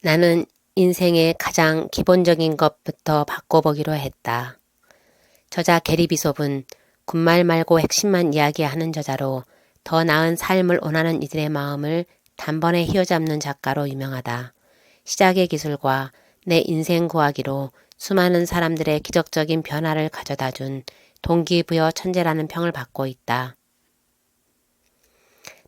나는 인생의 가장 기본적인 것부터 바꿔보기로 했다. 저자 게리 비숍은 군말 말고 핵심만 이야기하는 저자로 더 나은 삶을 원하는 이들의 마음을 단번에 휘어잡는 작가로 유명하다. 시작의 기술과 내 인생 구하기로 수많은 사람들의 기적적인 변화를 가져다준 동기부여 천재라는 평을 받고 있다.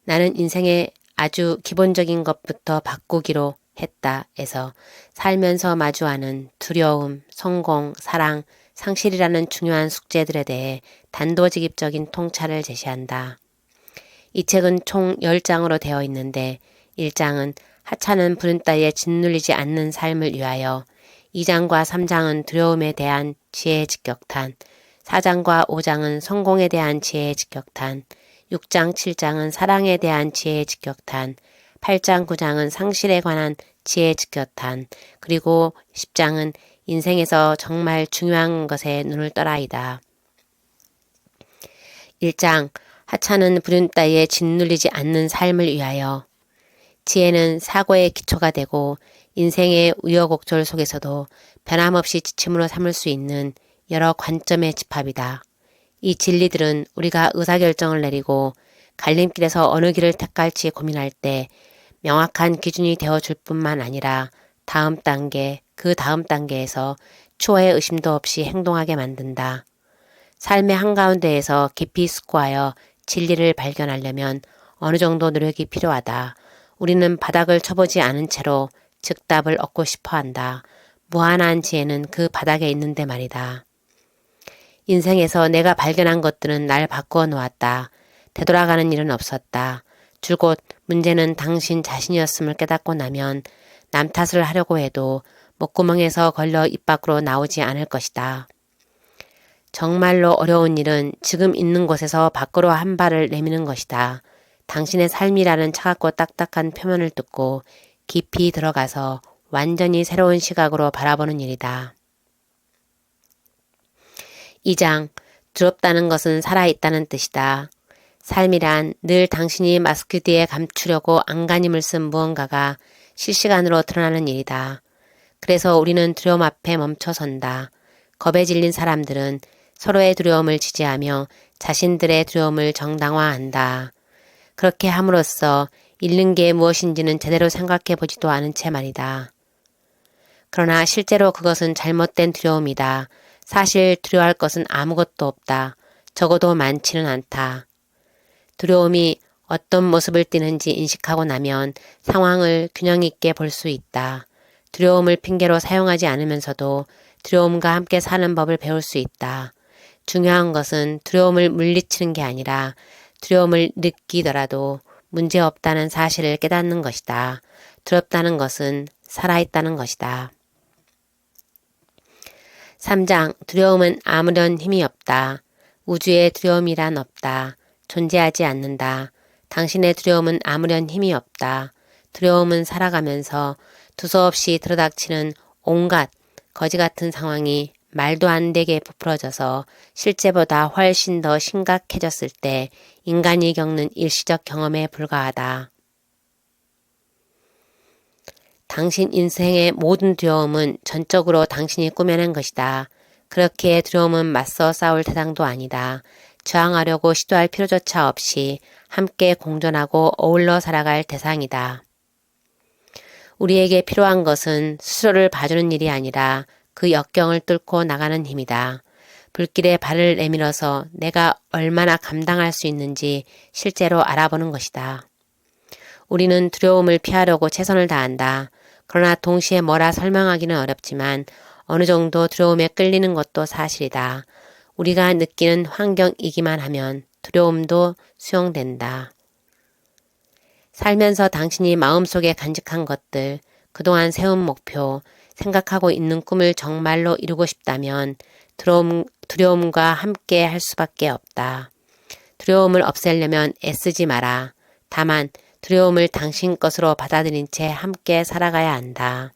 나는 인생의 아주 기본적인 것부터 바꾸기로 했다에서 살면서 마주하는 두려움, 성공, 사랑, 상실이라는 중요한 숙제들에 대해 단도직입적인 통찰을 제시한다. 이 책은 총 10장으로 되어 있는데 1장은 하찮은 부른 따위에 짓눌리지 않는 삶을 위하여, 2장과 3장은 두려움에 대한 지혜의 직격탄, 4장과 5장은 성공에 대한 지혜의 직격탄, 6장, 7장은 사랑에 대한 지혜의 직격탄, 8장, 9장은 상실에 관한 지혜의 직격탄, 그리고 10장은 인생에서 정말 중요한 것에 눈을 떠라이다. 1장, 하찮은 부른 따위에 짓눌리지 않는 삶을 위하여. 지혜는 사고의 기초가 되고 인생의 우여곡절 속에서도 변함없이 지침으로 삼을 수 있는 여러 관점의 집합이다. 이 진리들은 우리가 의사결정을 내리고 갈림길에서 어느 길을 택할지 고민할 때 명확한 기준이 되어줄 뿐만 아니라 다음 단계, 그 다음 단계에서 초의 의심도 없이 행동하게 만든다. 삶의 한가운데에서 깊이 숙고하여 진리를 발견하려면 어느 정도 노력이 필요하다. 우리는 바닥을 쳐보지 않은 채로 즉답을 얻고 싶어 한다. 무한한 지혜는 그 바닥에 있는데 말이다. 인생에서 내가 발견한 것들은 날 바꾸어 놓았다. 되돌아가는 일은 없었다. 줄곧 문제는 당신 자신이었음을 깨닫고 나면 남 탓을 하려고 해도 목구멍에서 걸려 입 밖으로 나오지 않을 것이다. 정말로 어려운 일은 지금 있는 곳에서 밖으로 한 발을 내미는 것이다. 당신의 삶이라는 차갑고 딱딱한 표면을 뜯고 깊이 들어가서 완전히 새로운 시각으로 바라보는 일이다. 2장, 두렵다는 것은 살아있다는 뜻이다. 삶이란 늘 당신이 마스크 뒤에 감추려고 안간힘을 쓴 무언가가 실시간으로 드러나는 일이다. 그래서 우리는 두려움 앞에 멈춰선다. 겁에 질린 사람들은 서로의 두려움을 지지하며 자신들의 두려움을 정당화한다. 그렇게 함으로써 잃는 게 무엇인지는 제대로 생각해 보지도 않은 채 말이다. 그러나 실제로 그것은 잘못된 두려움이다. 사실 두려워할 것은 아무것도 없다. 적어도 많지는 않다. 두려움이 어떤 모습을 띠는지 인식하고 나면 상황을 균형 있게 볼 수 있다. 두려움을 핑계로 사용하지 않으면서도 두려움과 함께 사는 법을 배울 수 있다. 중요한 것은 두려움을 물리치는 게 아니라 두려움을 느끼더라도 문제없다는 사실을 깨닫는 것이다. 두렵다는 것은 살아있다는 것이다. 3장, 두려움은 아무런 힘이 없다. 우주에 두려움이란 없다. 존재하지 않는다. 당신의 두려움은 아무런 힘이 없다. 두려움은 살아가면서 두서없이 들어닥치는 온갖 거지 같은 상황이 말도 안 되게 부풀어져서 실제보다 훨씬 더 심각해졌을 때 인간이 겪는 일시적 경험에 불과하다. 당신 인생의 모든 두려움은 전적으로 당신이 꾸며낸 것이다. 그렇기에 두려움은 맞서 싸울 대상도 아니다. 저항하려고 시도할 필요조차 없이 함께 공존하고 어울러 살아갈 대상이다. 우리에게 필요한 것은 스스로를 봐주는 일이 아니라 그 역경을 뚫고 나가는 힘이다. 불길에 발을 내밀어서 내가 얼마나 감당할 수 있는지 실제로 알아보는 것이다. 우리는 두려움을 피하려고 최선을 다한다. 그러나 동시에 뭐라 설명하기는 어렵지만 어느 정도 두려움에 끌리는 것도 사실이다. 우리가 느끼는 환경이기만 하면 두려움도 수용된다. 살면서 당신이 마음속에 간직한 것들, 그동안 세운 목표, 생각하고 있는 꿈을 정말로 이루고 싶다면 두려움과 함께 할 수밖에 없다. 두려움을 없애려면 애쓰지 마라. 다만 두려움을 당신 것으로 받아들인 채 함께 살아가야 한다.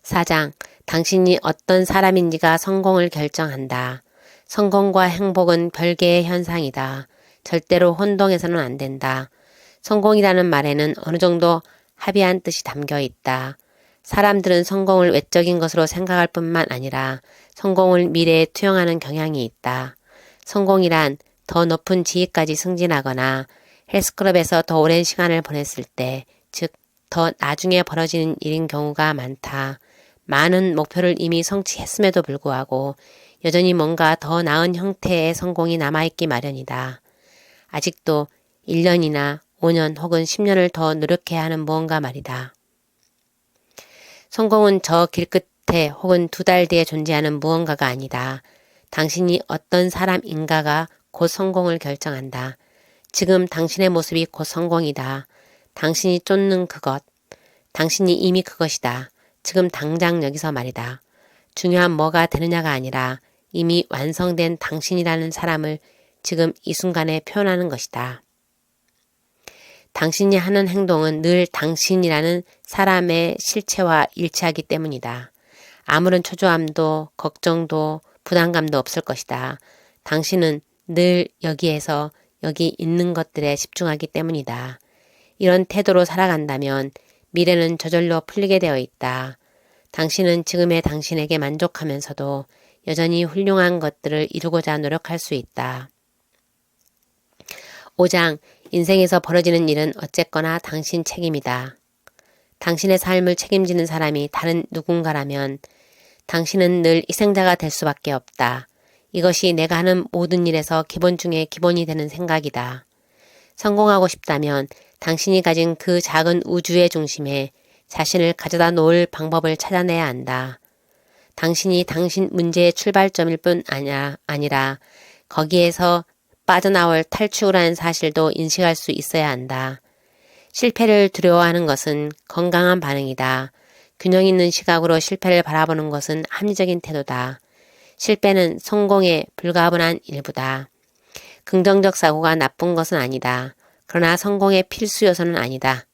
4장, 당신이 어떤 사람인지가 성공을 결정한다. 성공과 행복은 별개의 현상이다. 절대로 혼동해서는 안 된다. 성공이라는 말에는 어느 정도 합의한 뜻이 담겨 있다. 사람들은 성공을 외적인 것으로 생각할 뿐만 아니라 성공을 미래에 투영하는 경향이 있다. 성공이란 더 높은 지위까지 승진하거나 헬스클럽에서 더 오랜 시간을 보냈을 때, 즉 더 나중에 벌어지는 일인 경우가 많다. 많은 목표를 이미 성취했음에도 불구하고 여전히 뭔가 더 나은 형태의 성공이 남아있기 마련이다. 아직도 1년이나 5년 혹은 10년을 더 노력해야 하는 무언가 말이다. 성공은 저 길끝에 혹은 2달 뒤에 존재하는 무언가가 아니다. 당신이 어떤 사람인가가 곧 성공을 결정한다. 지금 당신의 모습이 곧 성공이다. 당신이 쫓는 그것, 당신이 이미 그것이다. 지금 당장 여기서 말이다. 중요한 뭐가 되느냐가 아니라 이미 완성된 당신이라는 사람을 지금 이 순간에 표현하는 것이다. 당신이 하는 행동은 늘 당신이라는 사람의 실체와 일치하기 때문이다. 아무런 초조함도 걱정도 부담감도 없을 것이다. 당신은 늘 여기에서 여기 있는 것들에 집중하기 때문이다. 이런 태도로 살아간다면 미래는 저절로 풀리게 되어 있다. 당신은 지금의 당신에게 만족하면서도 여전히 훌륭한 것들을 이루고자 노력할 수 있다. 5장, 인생에서 벌어지는 일은 어쨌거나 당신 책임이다. 당신의 삶을 책임지는 사람이 다른 누군가라면 당신은 늘 희생자가 될 수밖에 없다. 이것이 내가 하는 모든 일에서 기본 중에 기본이 되는 생각이다. 성공하고 싶다면 당신이 가진 그 작은 우주의 중심에 자신을 가져다 놓을 방법을 찾아내야 한다. 당신이 당신 문제의 출발점일 뿐 아니라 거기에서 빠져나올 탈출이라는 사실도 인식할 수 있어야 한다. 실패를 두려워하는 것은 건강한 반응이다. 균형 있는 시각으로 실패를 바라보는 것은 합리적인 태도다. 실패는 성공의 불가분한 일부다. 긍정적 사고가 나쁜 것은 아니다. 그러나 성공의 필수 요소는 아니다.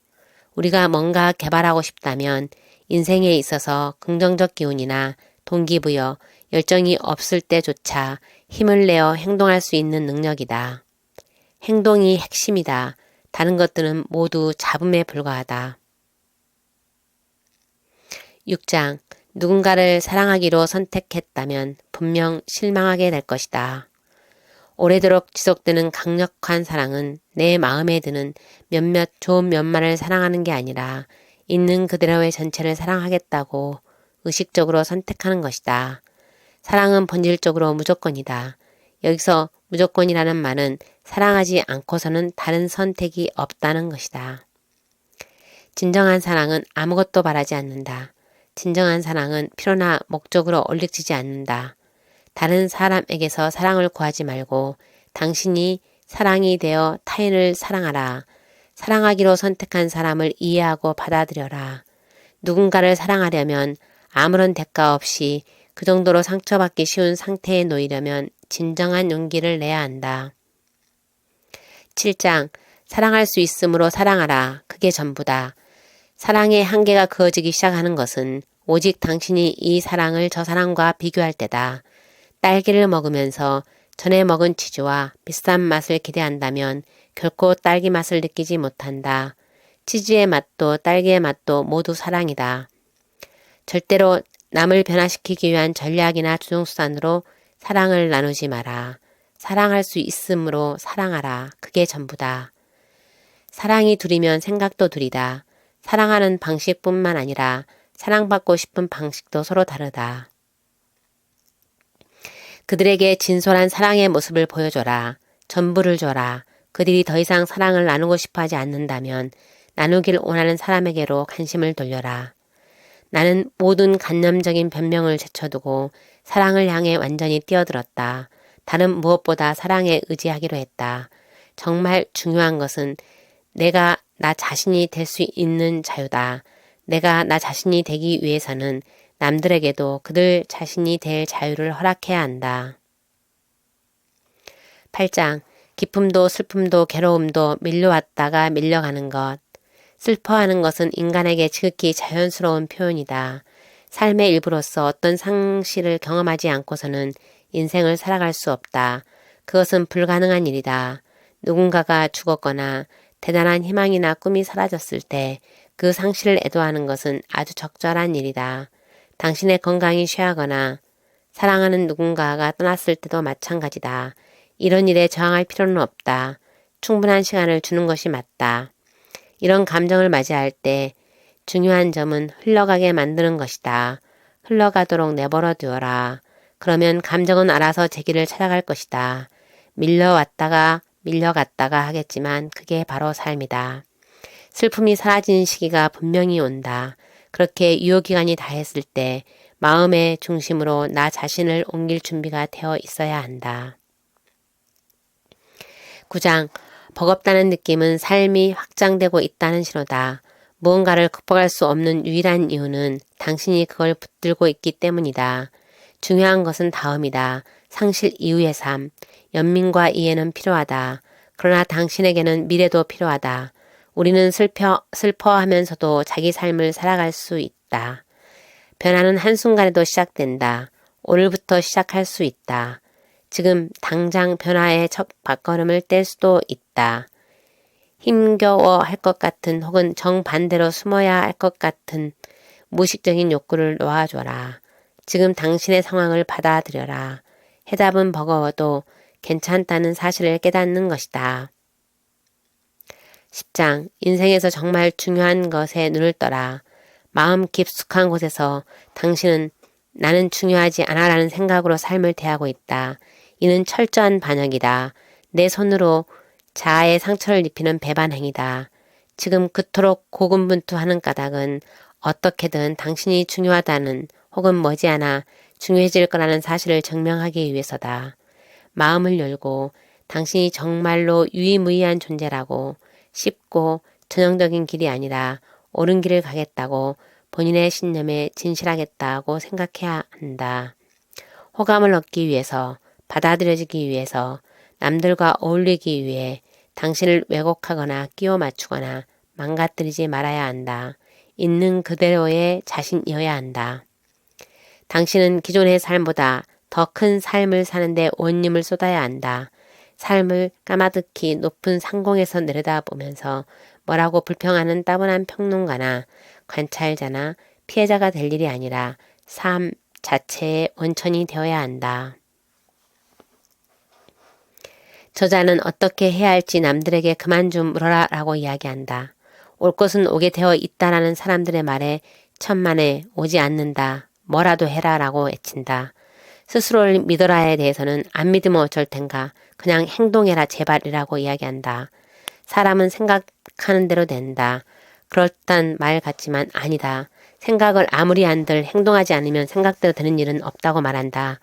우리가 뭔가 개발하고 싶다면 인생에 있어서 긍정적 기운이나 동기부여, 열정이 없을 때조차 힘을 내어 행동할 수 있는 능력이다. 행동이 핵심이다. 다른 것들은 모두 잡음에 불과하다. 6장, 누군가를 사랑하기로 선택했다면 분명 실망하게 될 것이다. 오래도록 지속되는 강력한 사랑은 내 마음에 드는 몇몇 좋은 면만을 사랑하는 게 아니라 있는 그대로의 전체를 사랑하겠다고 의식적으로 선택하는 것이다. 사랑은 본질적으로 무조건이다. 여기서 무조건이라는 말은 사랑하지 않고서는 다른 선택이 없다는 것이다. 진정한 사랑은 아무것도 바라지 않는다. 진정한 사랑은 필요나 목적으로 올릭지지 않는다. 다른 사람에게서 사랑을 구하지 말고 당신이 사랑이 되어 타인을 사랑하라. 사랑하기로 선택한 사람을 이해하고 받아들여라. 누군가를 사랑하려면 아무런 대가 없이 그 정도로 상처받기 쉬운 상태에 놓이려면 진정한 용기를 내야 한다. 7장, 사랑할 수 있으므로 사랑하라. 그게 전부다. 사랑의 한계가 그어지기 시작하는 것은 오직 당신이 이 사랑을 저 사랑과 비교할 때다. 딸기를 먹으면서 전에 먹은 치즈와 비슷한 맛을 기대한다면 결코 딸기 맛을 느끼지 못한다. 치즈의 맛도 딸기의 맛도 모두 사랑이다. 절대로 남을 변화시키기 위한 전략이나 조종수단으로 사랑을 나누지 마라. 사랑할 수 있으므로 사랑하라. 그게 전부다. 사랑이 둘이면 생각도 둘이다. 사랑하는 방식뿐만 아니라 사랑받고 싶은 방식도 서로 다르다. 그들에게 진솔한 사랑의 모습을 보여줘라. 전부를 줘라. 그들이 더 이상 사랑을 나누고 싶어 하지 않는다면 나누길 원하는 사람에게로 관심을 돌려라. 나는 모든 간념적인 변명을 제쳐두고 사랑을 향해 완전히 뛰어들었다. 다른 무엇보다 사랑에 의지하기로 했다. 정말 중요한 것은 내가 나 자신이 될 수 있는 자유다. 내가 나 자신이 되기 위해서는 남들에게도 그들 자신이 될 자유를 허락해야 한다. 8장, 기쁨도 슬픔도 괴로움도 밀려왔다가 밀려가는 것. 슬퍼하는 것은 인간에게 지극히 자연스러운 표현이다. 삶의 일부로서 어떤 상실을 경험하지 않고서는 인생을 살아갈 수 없다. 그것은 불가능한 일이다. 누군가가 죽었거나 대단한 희망이나 꿈이 사라졌을 때 그 상실을 애도하는 것은 아주 적절한 일이다. 당신의 건강이 취하거나 사랑하는 누군가가 떠났을 때도 마찬가지다. 이런 일에 저항할 필요는 없다. 충분한 시간을 주는 것이 맞다. 이런 감정을 맞이할 때 중요한 점은 흘러가게 만드는 것이다. 흘러가도록 내버려 두어라. 그러면 감정은 알아서 제 길을 찾아갈 것이다. 밀려왔다가 밀려갔다가 하겠지만 그게 바로 삶이다. 슬픔이 사라지는 시기가 분명히 온다. 그렇게 유효기간이 다했을 때 마음의 중심으로 나 자신을 옮길 준비가 되어 있어야 한다. 9장 버겁다는 느낌은 삶이 확장되고 있다는 신호다. 무언가를 극복할 수 없는 유일한 이유는 당신이 그걸 붙들고 있기 때문이다. 중요한 것은 다음이다. 상실 이후의 삶. 연민과 이해는 필요하다. 그러나 당신에게는 미래도 필요하다. 우리는 슬퍼하면서도 자기 삶을 살아갈 수 있다. 변화는 한순간에도 시작된다. 오늘부터 시작할 수 있다. 지금 당장 변화의 첫 발걸음을 뗄 수도 있다. 힘겨워 할 것 같은 혹은 정반대로 숨어야 할 것 같은 무의식적인 욕구를 놓아줘라. 지금 당신의 상황을 받아들여라. 해답은 버거워도 괜찮다는 사실을 깨닫는 것이다. 10장 인생에서 정말 중요한 것에 눈을 떠라. 마음 깊숙한 곳에서 당신은 나는 중요하지 않아라는 생각으로 삶을 대하고 있다. 이는 철저한 반역이다. 내 손으로 자아의 상처를 입히는 배반행위다. 지금 그토록 고군분투하는 까닭은 어떻게든 당신이 중요하다는 혹은 머지않아 중요해질 거라는 사실을 증명하기 위해서다. 마음을 열고 당신이 정말로 유의무이한 존재라고 쉽고 전형적인 길이 아니라 옳은 길을 가겠다고 본인의 신념에 진실하겠다고 생각해야 한다. 호감을 얻기 위해서, 받아들여지기 위해서, 남들과 어울리기 위해 당신을 왜곡하거나 끼워 맞추거나 망가뜨리지 말아야 한다. 있는 그대로의 자신이어야 한다. 당신은 기존의 삶보다 더 큰 삶을 사는데 온 힘을 쏟아야 한다. 삶을 까마득히 높은 상공에서 내려다보면서 뭐라고 불평하는 따분한 평론가나 관찰자나 피해자가 될 일이 아니라 삶 자체의 원천이 되어야 한다. 저자는 어떻게 해야 할지 남들에게 그만 좀 물어라 라고 이야기한다. 올 것은 오게 되어 있다라는 사람들의 말에 천만에 오지 않는다. 뭐라도 해라 라고 애친다. 스스로를 믿어라에 대해서는 안 믿으면 어쩔 텐가. 그냥 행동해라 제발이라고 이야기한다. 사람은 생각하는 대로 된다. 그렇단 말 같지만 아니다. 생각을 아무리 한들 행동하지 않으면 생각대로 되는 일은 없다고 말한다.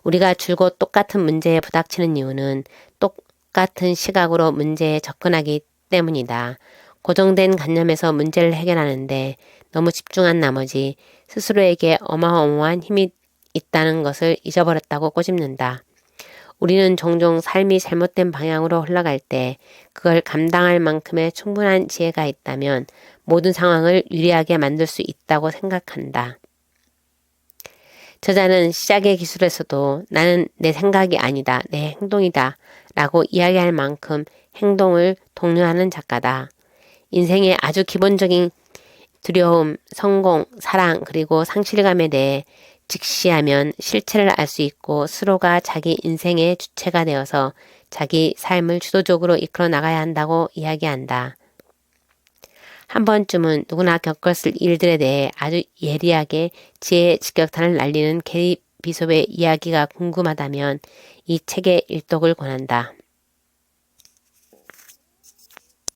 우리가 줄곧 똑같은 문제에 부닥치는 이유는 똑같은 시각으로 문제에 접근하기 때문이다. 고정된 관념에서 문제를 해결하는데 너무 집중한 나머지 스스로에게 어마어마한 힘이 있다는 것을 잊어버렸다고 꼬집는다. 우리는 종종 삶이 잘못된 방향으로 흘러갈 때 그걸 감당할 만큼의 충분한 지혜가 있다면 모든 상황을 유리하게 만들 수 있다고 생각한다. 저자는 시작의 기술에서도 나는 내 생각이 아니다, 내 행동이다 라고 이야기할 만큼 행동을 독려하는 작가다. 인생의 아주 기본적인 두려움, 성공, 사랑 그리고 상실감에 대해 직시하면 실체를 알 수 있고 스스로가 자기 인생의 주체가 되어서 자기 삶을 주도적으로 이끌어 나가야 한다고 이야기한다. 한 번쯤은 누구나 겪었을 일들에 대해 아주 예리하게 지혜의 직격탄을 날리는 게리 비숍의 이야기가 궁금하다면 이 책의 일독을 권한다.